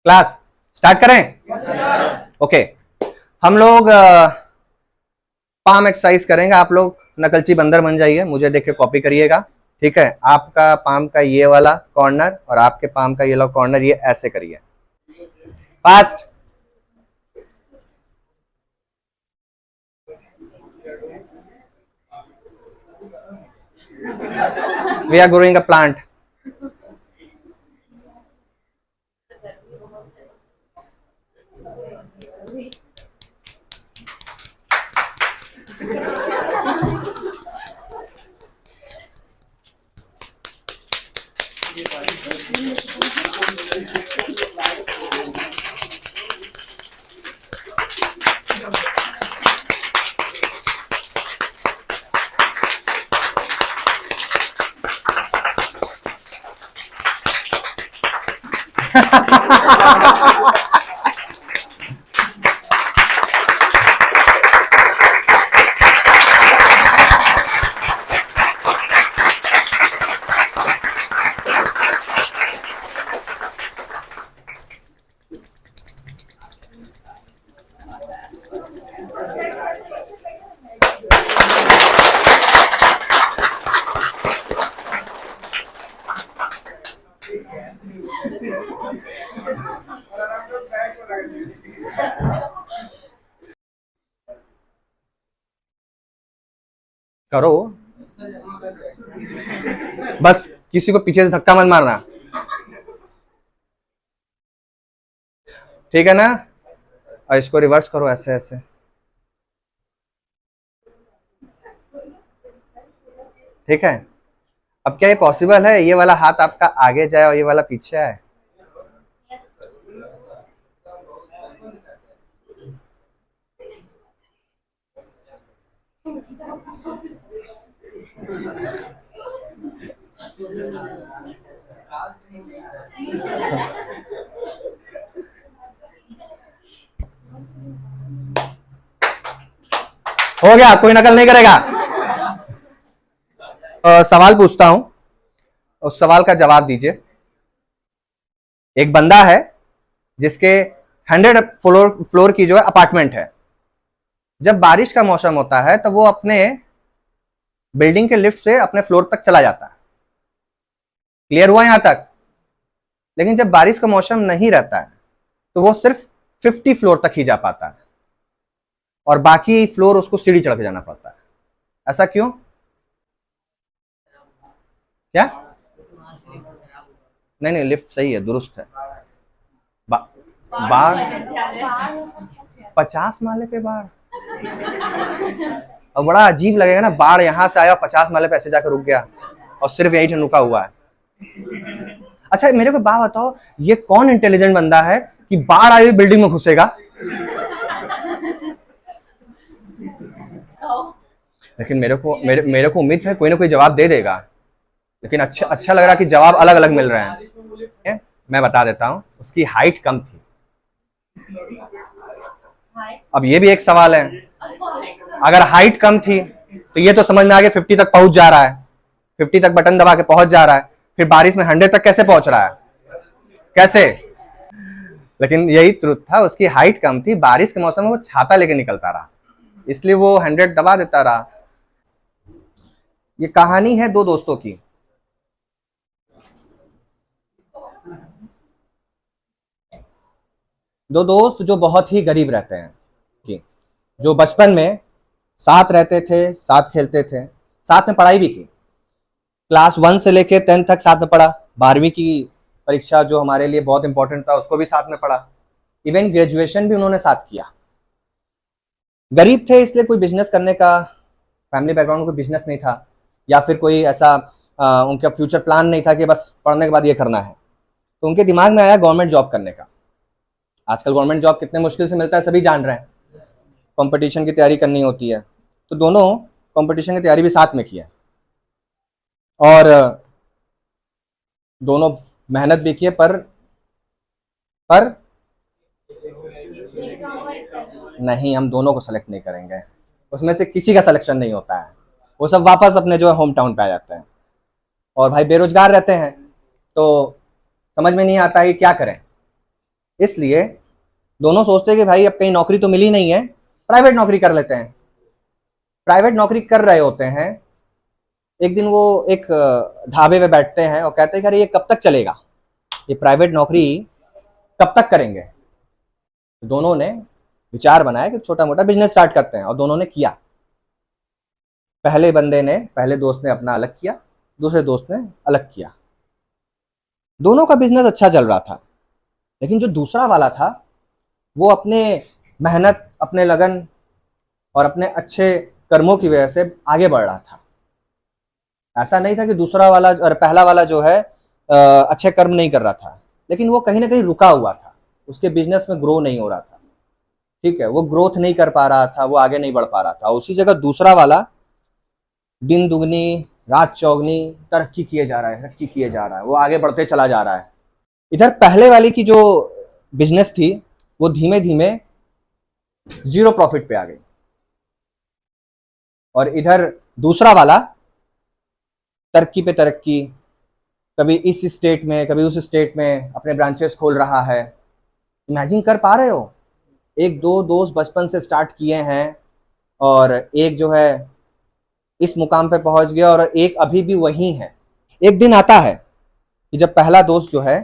Class start करें? Okay, हम लोग पाम एक्सरसाइज करेंगे। आप लोग नकलची बंदर बन जाइए, मुझे देख के कॉपी करिएगा, ठीक है? आपका पाम का ये वाला कॉर्नर और आपके पाम का ये वाला कॉर्नर ये ऐसे करिए, fast. We are growing a plant. करो, बस किसी को पीछे से धक्का मत मारना, ठीक है ना? और इसको रिवर्स करो ऐसे ऐसे, ठीक है? अब क्या ये पॉसिबल है ये वाला हाथ आपका आगे जाए और ये वाला पीछे आए? हो गया, कोई नकल नहीं करेगा। सवाल पूछता हूं, उस सवाल का जवाब दीजिए। एक बंदा है जिसके 100 फ्लोर की जो है अपार्टमेंट है। जब बारिश का मौसम होता है तो वो अपने बिल्डिंग के लिफ्ट से अपने फ्लोर तक चला जाता है। क्लियर हुआ यहां तक? लेकिन जब बारिश का मौसम नहीं रहता है तो वो सिर्फ 50 फ्लोर तक ही जा पाता है और बाकी फ्लोर उसको सीढ़ी चढ़ के जाना पड़ता है। ऐसा क्यों? क्या? नहीं नहीं, लिफ्ट सही है, दुरुस्त है। बाढ़ 50 माले पे बाढ़, और बड़ा अजीब लगेगा ना, बाढ़ यहां से आया 50 माले पे ऐसे जाकर रुक गया और सिर्फ यही रुका हुआ है। अच्छा मेरे को बात बताओ, ये कौन इंटेलिजेंट बंदा है कि बाढ़ आई हुई बिल्डिंग में घुसेगा? लेकिन मेरे को उम्मीद है कोई ना कोई जवाब दे देगा, लेकिन अच्छा लग रहा है कि जवाब अलग अलग मिल रहे हैं। मैं बता देता हूं, उसकी हाइट कम थी। अब ये भी एक सवाल है, अगर हाइट कम थी तो ये तो समझ में आ गया 50 तक पहुंच जा रहा है, 50 तक बटन दबा के पहुंच जा रहा है, फिर बारिश में 100 तक कैसे पहुंच रहा है? कैसे? लेकिन यही ट्रुथ था, उसकी हाइट कम थी, बारिश के मौसम में वो छाता लेके निकलता रहा, इसलिए वो 100 दबा देता रहा। ये कहानी है दो दोस्तों की। दो दोस्त जो बहुत ही गरीब रहते हैं, जो बचपन में साथ रहते थे, साथ खेलते थे, साथ में पढ़ाई भी की। क्लास 1 से लेके 10 तक साथ में पढ़ा, 12वीं की परीक्षा जो हमारे लिए बहुत इंपॉर्टेंट था उसको भी साथ में पढ़ा, इवन ग्रेजुएशन भी उन्होंने साथ किया। गरीब थे इसलिए कोई बिजनेस करने का फैमिली बैकग्राउंड में कोई बिजनेस नहीं था, या फिर कोई ऐसा उनका फ्यूचर प्लान नहीं था कि बस पढ़ने के बाद ये करना है। तो उनके दिमाग में आया गवर्नमेंट जॉब करने का। आजकल गवर्नमेंट जॉब कितने मुश्किल से मिलता है सभी जान रहे हैं, कंपटीशन की तैयारी करनी होती है, तो दोनों कंपटीशन की तैयारी भी साथ में किया और दोनों मेहनत भी किए, पर नहीं, हम दोनों को सेलेक्ट नहीं करेंगे, उसमें से किसी का सिलेक्शन नहीं होता है, वो सब वापस अपने जो है होम टाउन पे आ जाते हैं। और भाई बेरोजगार रहते हैं तो समझ में नहीं आता है कि क्या करें। इसलिए दोनों सोचते हैं कि भाई अब कहीं नौकरी तो मिली नहीं है, प्राइवेट नौकरी कर लेते हैं। प्राइवेट नौकरी कर रहे होते हैं, एक दिन वो एक ढाबे पे बैठते हैं और कहते हैं कि अरे ये कब तक चलेगा, ये प्राइवेट नौकरी कब तक करेंगे। तो दोनों ने विचार बनाया कि छोटा मोटा बिजनेस स्टार्ट करते हैं, और दोनों ने किया। पहले दोस्त ने अपना अलग किया, दूसरे दोस्त ने अलग किया। दोनों का बिजनेस अच्छा चल रहा था, लेकिन जो दूसरा वाला था वो अपने मेहनत, अपने लगन और अपने अच्छे कर्मों की वजह से आगे बढ़ रहा था। ऐसा नहीं था कि दूसरा वाला और पहला वाला जो है अच्छे कर्म नहीं कर रहा था, लेकिन वो कहीं ना कहीं रुका हुआ था, उसके बिजनेस में ग्रो नहीं हो रहा था। ठीक है, वो ग्रोथ नहीं कर पा रहा था, वो आगे नहीं बढ़ पा रहा था। उसी जगह दूसरा वाला दिन दुगनी रात चौगनी तरक्की किए जा रहा है, तरक्की किए जा रहा है, वो आगे बढ़ते चला जा रहा है। इधर पहले वाले की जो बिजनेस थी वो धीमे धीमे जीरो प्रॉफिट पे आ गई, और इधर दूसरा वाला तरक्की पे तरक्की, कभी इस स्टेट में कभी उस स्टेट में अपने ब्रांचेस खोल रहा है। इमेजिन कर पा रहे हो, एक दो दोस्त बचपन से स्टार्ट किए हैं और एक जो है इस मुकाम पे पहुंच गया और एक अभी भी वही है। एक दिन आता है कि जब पहला दोस्त जो है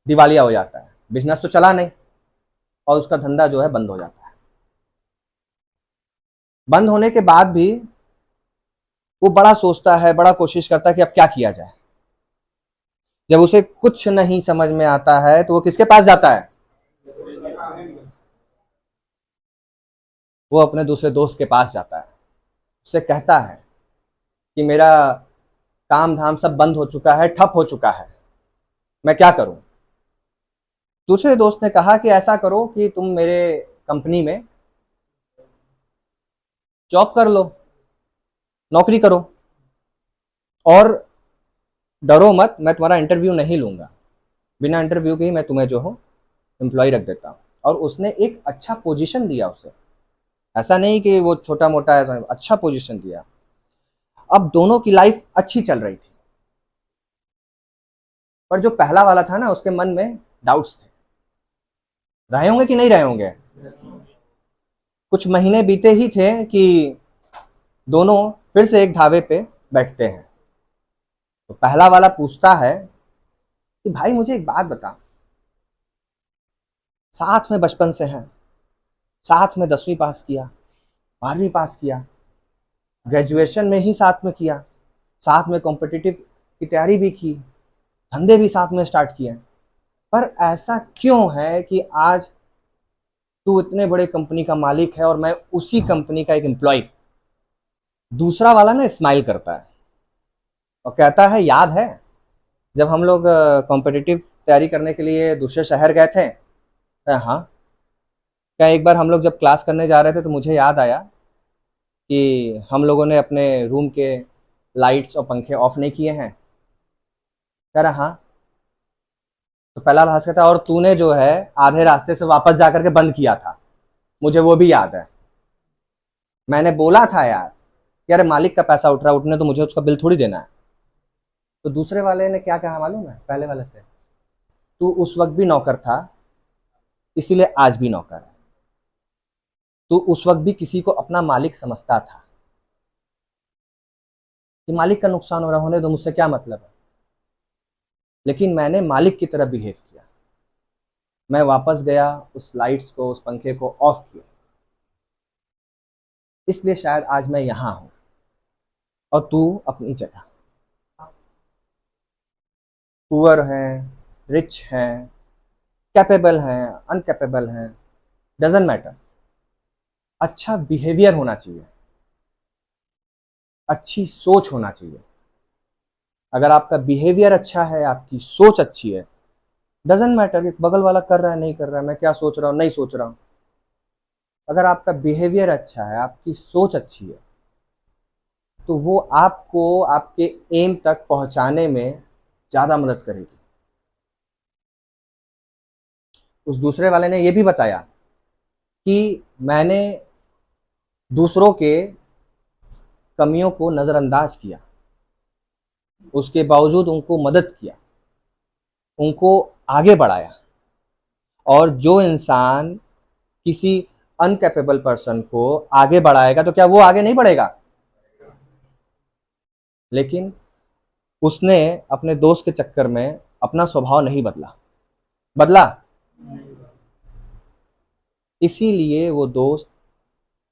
दिवालिया हो जाता है, बिजनेस तो चला नहीं और उसका धंधा जो है बंद हो जाता है। बंद होने के बाद भी वो बड़ा सोचता है, बड़ा कोशिश करता है कि अब क्या किया जाए। जब उसे कुछ नहीं समझ में आता है तो वो किसके पास जाता है? वो अपने दूसरे दोस्त के पास जाता है, उससे कहता है कि मेरा काम धाम सब बंद हो चुका है, ठप हो चुका है, मैं क्या करूं। दूसरे दोस्त ने कहा कि ऐसा करो कि तुम मेरे कंपनी में जॉब कर लो, नौकरी करो, और डरो मत, मैं तुम्हारा इंटरव्यू नहीं लूंगा, बिना इंटरव्यू के ही मैं तुम्हें जो हो एम्प्लॉय रख देता हूँ। और उसने एक अच्छा पोजीशन दिया उसे, ऐसा नहीं कि वो छोटा मोटा, ऐसा अच्छा पोजीशन दिया। अब दोनों की लाइफ अच्छी चल रही थी, पर जो पहला वाला था ना, उसके मन में डाउट्स थे। रहे होंगे कि नहीं रहे होंगे? कुछ महीने बीते ही थे कि दोनों फिर से एक ढाबे पे बैठते हैं। तो पहला वाला पूछता है कि भाई मुझे एक बात बता, साथ में बचपन से हैं, साथ में 10वीं पास किया, 12वीं पास किया, ग्रेजुएशन में ही साथ में किया, साथ में कॉम्पिटिटिव की तैयारी भी की, धंधे भी साथ में स्टार्ट किए, पर ऐसा क्यों है कि आज तू इतने बड़े कंपनी का मालिक है और मैं उसी कंपनी का एक एम्प्लॉय। दूसरा वाला ना स्माइल करता है और कहता है, याद है जब हम लोग कॉम्पिटिटिव तैयारी करने के लिए दूसरे शहर गए थे? हाँ। क्या एक बार हम लोग जब क्लास करने जा रहे थे तो मुझे याद आया कि हम लोगों ने अपने रूम के लाइट्स और पंखे ऑफ नहीं किए हैं? कह रहा हाँ। तो पहला भाष कहता है, और तूने जो है आधे रास्ते से वापस जाकर के बंद किया था, मुझे वो भी याद है। मैंने बोला था यार कि अरे मालिक का पैसा उठ रहा है, उठने तो मुझे उसका बिल थोड़ी देना है। तो दूसरे वाले ने क्या कहा मालूम है पहले वाले से? तू उस वक्त भी नौकर था, इसीलिए आज भी नौकर है। तू उस वक्त भी किसी को अपना मालिक समझता था कि मालिक का नुकसान हो रहा, होने दो, मुझसे क्या मतलब है। लेकिन मैंने मालिक की तरह बिहेव किया, मैं वापस गया, उस लाइट्स को, उस पंखे को ऑफ किया, इसलिए शायद आज मैं यहां हूं और तू अपनी जगह। पुअर हैं, रिच हैं, कैपेबल हैं, अनकैपेबल हैं, डजेंट मैटर, अच्छा बिहेवियर होना चाहिए, अच्छी सोच होना चाहिए। अगर आपका बिहेवियर अच्छा है, आपकी सोच अच्छी है, डजेंट मैटर कि बगल वाला कर रहा है नहीं कर रहा है, मैं क्या सोच रहा हूँ नहीं सोच रहा हूँ। अगर आपका बिहेवियर अच्छा है, आपकी सोच अच्छी है, तो वो आपको आपके एम तक पहुंचाने में ज्यादा मदद करेगी। उस दूसरे वाले ने ये भी बताया कि मैंने दूसरों के कमियों को नजरअंदाज किया, उसके बावजूद उनको मदद किया, उनको आगे बढ़ाया, और जो इंसान किसी अनकैपेबल पर्सन को आगे बढ़ाएगा तो क्या वो आगे नहीं बढ़ेगा? लेकिन उसने अपने दोस्त के चक्कर में अपना स्वभाव नहीं बदला। बदला? इसीलिए वो दोस्त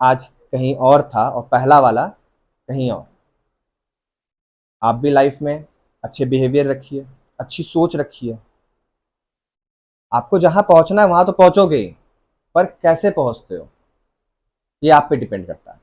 आज कहीं और था और पहला वाला कहीं और। आप भी लाइफ में अच्छे बिहेवियर रखिए, अच्छी सोच रखिए। आपको जहां पहुंचना है वहां तो पहुंचोगे ही, पर कैसे पहुंचते हो ये आप पे डिपेंड करता है।